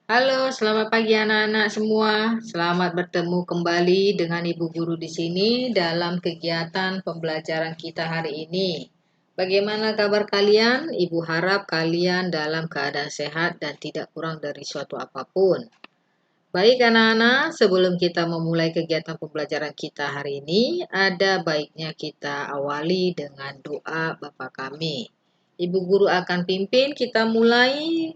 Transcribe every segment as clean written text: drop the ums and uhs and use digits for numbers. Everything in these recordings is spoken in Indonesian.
Halo, selamat pagi anak-anak semua. Selamat bertemu kembali dengan Ibu Guru di sini dalam kegiatan pembelajaran kita hari ini. Bagaimana kabar kalian? Ibu harap kalian dalam keadaan sehat dan tidak kurang dari suatu apapun. Baik anak-anak, sebelum kita memulai kegiatan pembelajaran kita hari ini, ada baiknya kita awali dengan doa Bapa kami. Ibu Guru akan pimpin kita mulai.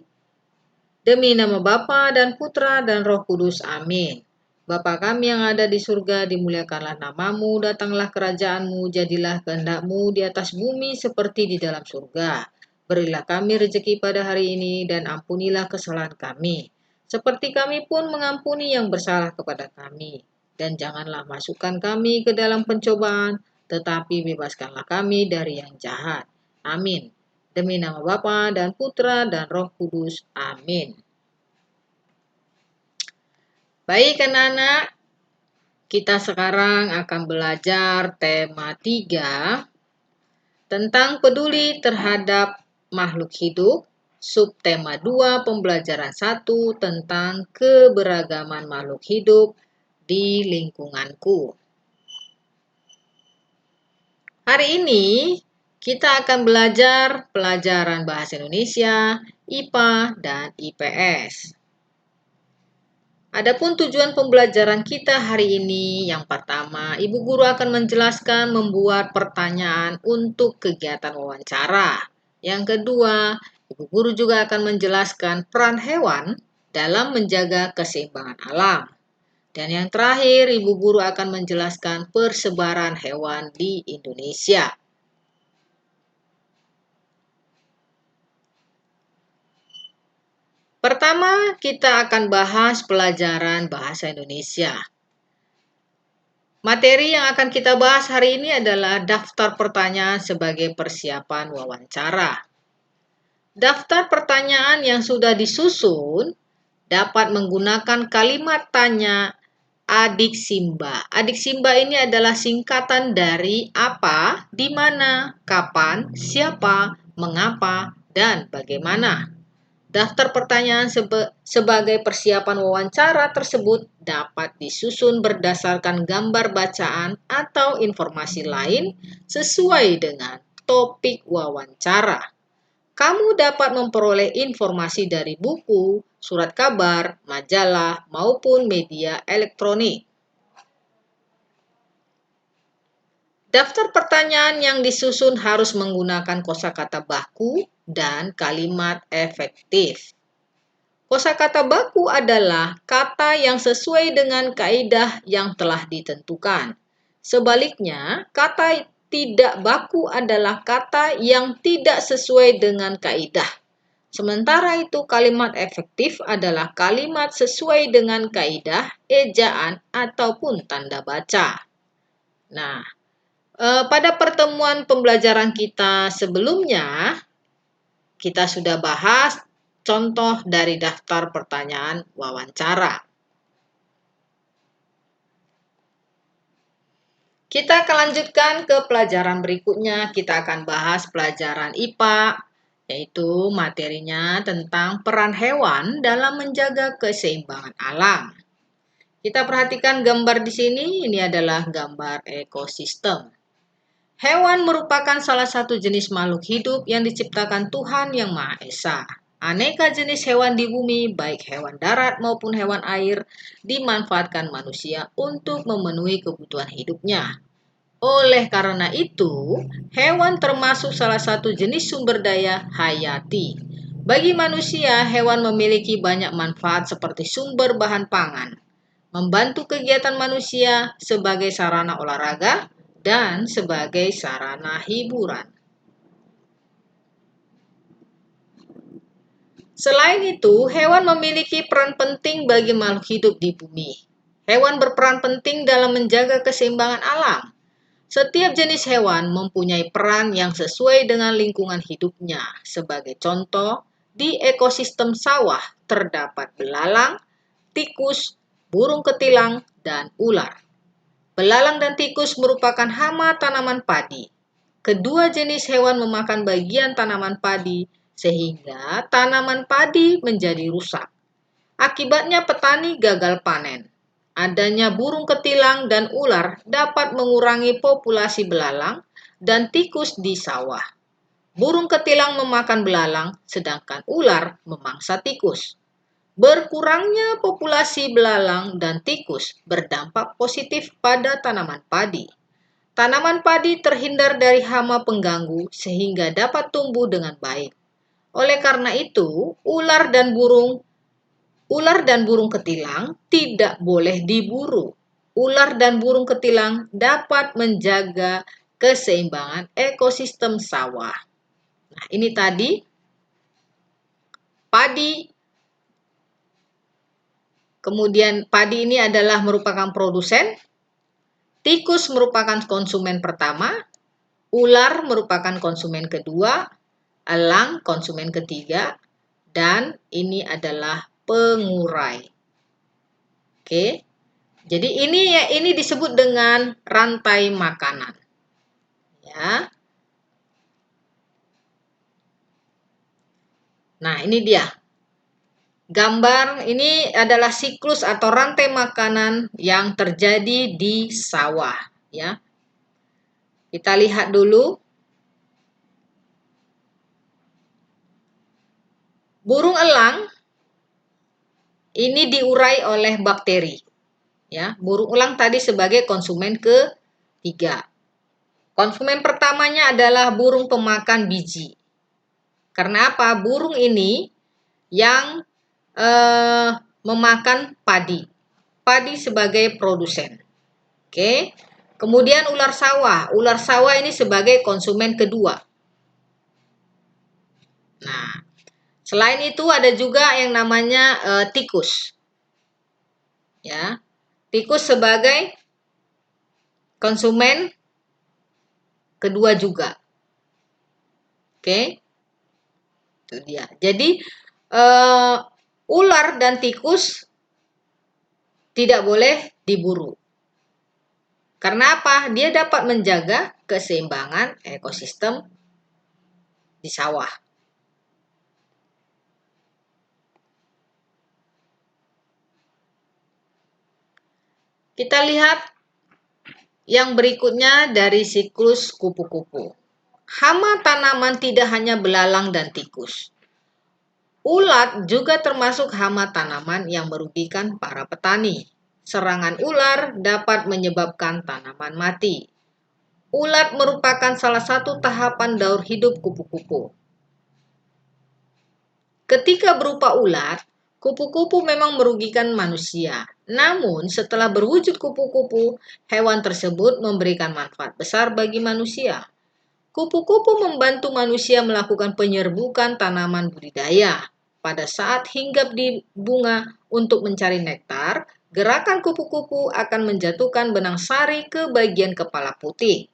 Demi nama Bapa dan Putra dan Roh Kudus. Amin. Bapa kami yang ada di surga, dimuliakanlah namamu, datanglah kerajaanmu, jadilah kehendakmu di atas bumi seperti di dalam surga. Berilah kami rezeki pada hari ini dan ampunilah kesalahan kami, seperti kami pun mengampuni yang bersalah kepada kami. Dan janganlah masukkan kami ke dalam pencobaan, tetapi bebaskanlah kami dari yang jahat. Amin. Demi nama Bapa dan Putra dan Roh Kudus. Amin. Baik anak-anak, kita sekarang akan belajar tema 3 tentang peduli terhadap makhluk hidup. Subtema 2 pembelajaran 1 tentang keberagaman makhluk hidup di lingkunganku. Hari ini kita akan belajar pelajaran Bahasa Indonesia, IPA, dan IPS. Adapun tujuan pembelajaran kita hari ini, yang pertama, Ibu Guru akan menjelaskan membuat pertanyaan untuk kegiatan wawancara. Yang kedua, Ibu Guru juga akan menjelaskan peran hewan dalam menjaga keseimbangan alam. Dan yang terakhir, Ibu Guru akan menjelaskan persebaran hewan di Indonesia. Pertama, kita akan bahas pelajaran bahasa Indonesia. Materi yang akan kita bahas hari ini adalah daftar pertanyaan sebagai persiapan wawancara. Daftar pertanyaan yang sudah disusun dapat menggunakan kalimat tanya adik Simba. Adik Simba ini adalah singkatan dari apa, di mana, kapan, siapa, mengapa, dan bagaimana. Daftar pertanyaan sebagai persiapan wawancara tersebut dapat disusun berdasarkan gambar bacaan atau informasi lain sesuai dengan topik wawancara. Kamu dapat memperoleh informasi dari buku, surat kabar, majalah, maupun media elektronik. Daftar pertanyaan yang disusun harus menggunakan kosakata baku dan kalimat efektif. Kosakata baku adalah kata yang sesuai dengan kaidah yang telah ditentukan. Sebaliknya, kata tidak baku adalah kata yang tidak sesuai dengan kaidah. Sementara itu, kalimat efektif adalah kalimat sesuai dengan kaidah, ejaan, ataupun tanda baca. Nah, pada pertemuan pembelajaran kita sebelumnya, kita sudah bahas contoh dari daftar pertanyaan wawancara. Kita akan lanjutkan ke pelajaran berikutnya. Kita akan bahas pelajaran IPA, yaitu materinya tentang peran hewan dalam menjaga keseimbangan alam. Kita perhatikan gambar di sini, ini adalah gambar ekosistem. Hewan merupakan salah satu jenis makhluk hidup yang diciptakan Tuhan Yang Maha Esa. Aneka jenis hewan di bumi, baik hewan darat maupun hewan air, dimanfaatkan manusia untuk memenuhi kebutuhan hidupnya. Oleh karena itu, hewan termasuk salah satu jenis sumber daya hayati. Bagi manusia, hewan memiliki banyak manfaat seperti sumber bahan pangan, membantu kegiatan manusia sebagai sarana olahraga, dan sebagai sarana hiburan. Selain itu, hewan memiliki peran penting bagi makhluk hidup di bumi. Hewan berperan penting dalam menjaga keseimbangan alam. Setiap jenis hewan mempunyai peran yang sesuai dengan lingkungan hidupnya. Sebagai contoh, di ekosistem sawah terdapat belalang, tikus, burung ketilang, dan ular. Belalang dan tikus merupakan hama tanaman padi. Kedua jenis hewan memakan bagian tanaman padi sehingga tanaman padi menjadi rusak. Akibatnya petani gagal panen. Adanya burung ketilang dan ular dapat mengurangi populasi belalang dan tikus di sawah. Burung ketilang memakan belalang, sedangkan ular memangsa tikus. Berkurangnya populasi belalang dan tikus berdampak positif pada tanaman padi. Tanaman padi terhindar dari hama pengganggu sehingga dapat tumbuh dengan baik. Oleh karena itu, ular dan burung ketilang tidak boleh diburu. Ular dan burung ketilang dapat menjaga keseimbangan ekosistem sawah. Nah, ini tadi padi. Kemudian padi ini adalah merupakan produsen, tikus merupakan konsumen pertama, ular merupakan konsumen kedua, elang konsumen ketiga, dan ini adalah pengurai. Oke. Jadi ini disebut dengan rantai makanan. Ya. Nah, ini dia. Gambar ini adalah siklus atau rantai makanan yang terjadi di sawah, ya. Kita lihat dulu. Burung elang ini diurai oleh bakteri. Ya, burung elang tadi sebagai konsumen ketiga. Konsumen pertamanya adalah burung pemakan biji. Karena apa? Burung ini yang memakan padi. Padi sebagai produsen. Oke. Kemudian ular sawah. Ular sawah ini sebagai konsumen kedua. Nah, selain itu ada juga yang namanya tikus. Ya. Tikus sebagai konsumen kedua juga. Oke. Itu dia. Jadi ular dan tikus tidak boleh diburu. Karena apa? Dia dapat menjaga keseimbangan ekosistem di sawah. Kita lihat yang berikutnya dari siklus kupu-kupu. Hama tanaman tidak hanya belalang dan tikus. Ulat juga termasuk hama tanaman yang merugikan para petani. Serangan ular dapat menyebabkan tanaman mati. Ulat merupakan salah satu tahapan daur hidup kupu-kupu. Ketika berupa ulat, kupu-kupu memang merugikan manusia. Namun, setelah berwujud kupu-kupu, hewan tersebut memberikan manfaat besar bagi manusia. Kupu-kupu membantu manusia melakukan penyerbukan tanaman budidaya. Pada saat hinggap di bunga untuk mencari nektar, gerakan kupu-kupu akan menjatuhkan benang sari ke bagian kepala putih.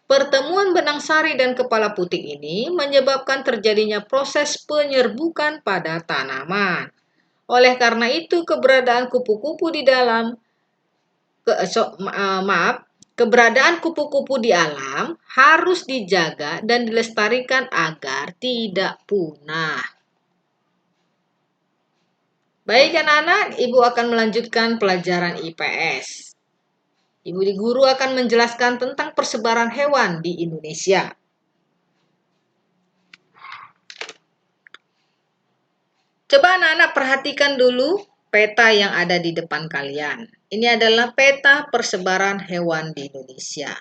Pertemuan benang sari dan kepala putih ini menyebabkan terjadinya proses penyerbukan pada tanaman. Oleh karena itu, keberadaan kupu-kupu di dalam keberadaan kupu-kupu di alam harus dijaga dan dilestarikan agar tidak punah. Baik anak-anak, Ibu akan melanjutkan pelajaran IPS. Ibu guru akan menjelaskan tentang persebaran hewan di Indonesia. Coba anak-anak perhatikan dulu peta yang ada di depan kalian. Ini adalah peta persebaran hewan di Indonesia.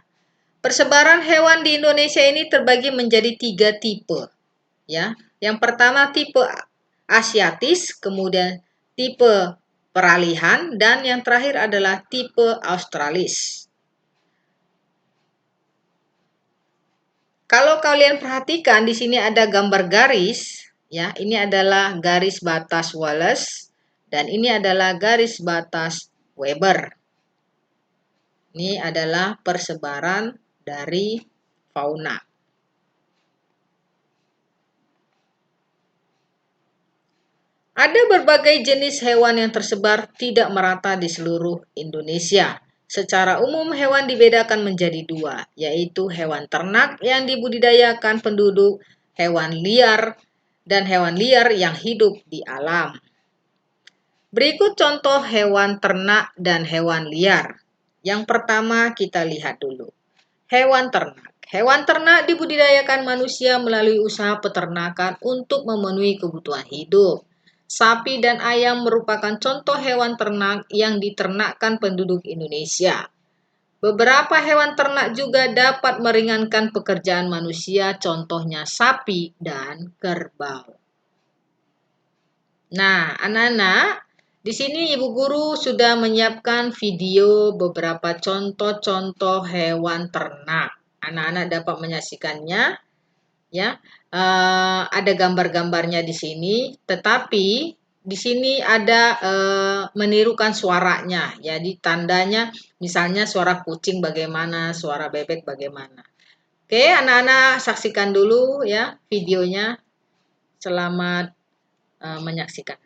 Persebaran hewan di Indonesia ini terbagi menjadi 3 tipe. Ya, yang pertama tipe asiatis, kemudian tipe peralihan, dan yang terakhir adalah tipe australis. Kalau kalian perhatikan di sini ada gambar garis, ya, ini adalah garis batas Wallace dan ini adalah garis batas Weber. Ini adalah persebaran dari fauna. Ada berbagai jenis hewan yang tersebar tidak merata di seluruh Indonesia. Secara umum hewan dibedakan menjadi 2, yaitu hewan ternak yang dibudidayakan penduduk, hewan liar, dan hewan liar yang hidup di alam. Berikut contoh hewan ternak dan hewan liar. Yang pertama kita lihat dulu. Hewan ternak. Hewan ternak dibudidayakan manusia melalui usaha peternakan untuk memenuhi kebutuhan hidup. Sapi dan ayam merupakan contoh hewan ternak yang diternakkan penduduk Indonesia. Beberapa hewan ternak juga dapat meringankan pekerjaan manusia, contohnya sapi dan kerbau. Nah, anak-anak, di sini Ibu Guru sudah menyiapkan video beberapa contoh-contoh hewan ternak. Anak-anak dapat menyaksikannya, ya. Ada gambar-gambarnya di sini, tetapi di sini ada menirukan suaranya. Jadi tandanya, misalnya suara kucing bagaimana, suara bebek bagaimana. Oke, anak-anak saksikan dulu ya videonya. Selamat menyaksikan.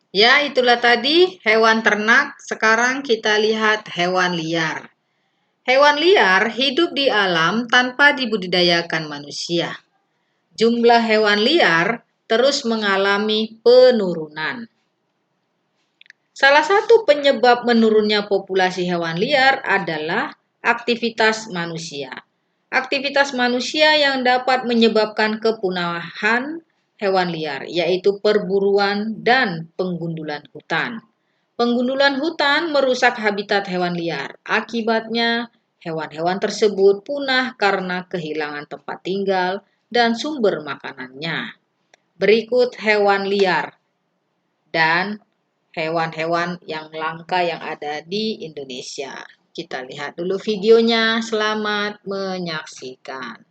Ya, itulah tadi hewan ternak. Sekarang kita lihat hewan liar. Hewan liar hidup di alam tanpa dibudidayakan manusia. Jumlah hewan liar terus mengalami penurunan. Salah satu penyebab menurunnya populasi hewan liar adalah aktivitas manusia. Aktivitas manusia yang dapat menyebabkan kepunahan hewan liar, yaitu perburuan dan penggundulan hutan. Penggundulan hutan merusak habitat hewan liar. Akibatnya, hewan-hewan tersebut punah karena kehilangan tempat tinggal dan sumber makanannya. Berikut hewan liar dan hewan-hewan yang langka yang ada di Indonesia. Kita lihat dulu videonya. Selamat menyaksikan.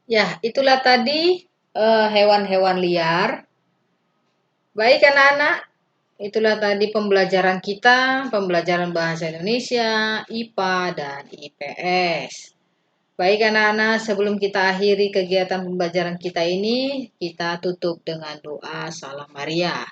Ya, itulah tadi hewan-hewan liar. Baik anak-anak, itulah tadi pembelajaran kita, pembelajaran bahasa Indonesia, IPA, dan IPS. Baik anak-anak, sebelum kita akhiri kegiatan pembelajaran kita ini, kita tutup dengan doa Salam Maria.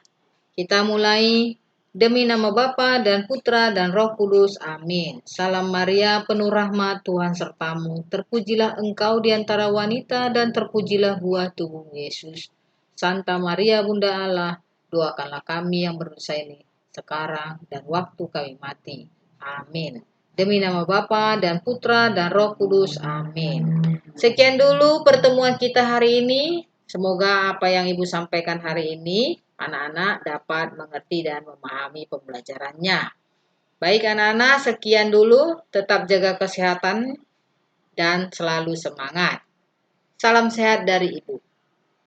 Kita mulai. Demi nama Bapa dan Putra dan Roh Kudus. Amin. Salam Maria, penuh rahmat, Tuhan sertamu. Terpujilah engkau di antara wanita dan terpujilah buah tubuh Yesus. Santa Maria, Bunda Allah, doakanlah kami yang berdosa ini sekarang dan waktu kami mati. Amin. Demi nama Bapa dan Putra dan Roh Kudus. Amin. Sekian dulu pertemuan kita hari ini. Semoga apa yang Ibu sampaikan hari ini anak-anak dapat mengerti dan memahami pembelajarannya. Baik anak-anak, sekian dulu. Tetap jaga kesehatan dan selalu semangat. Salam sehat dari Ibu.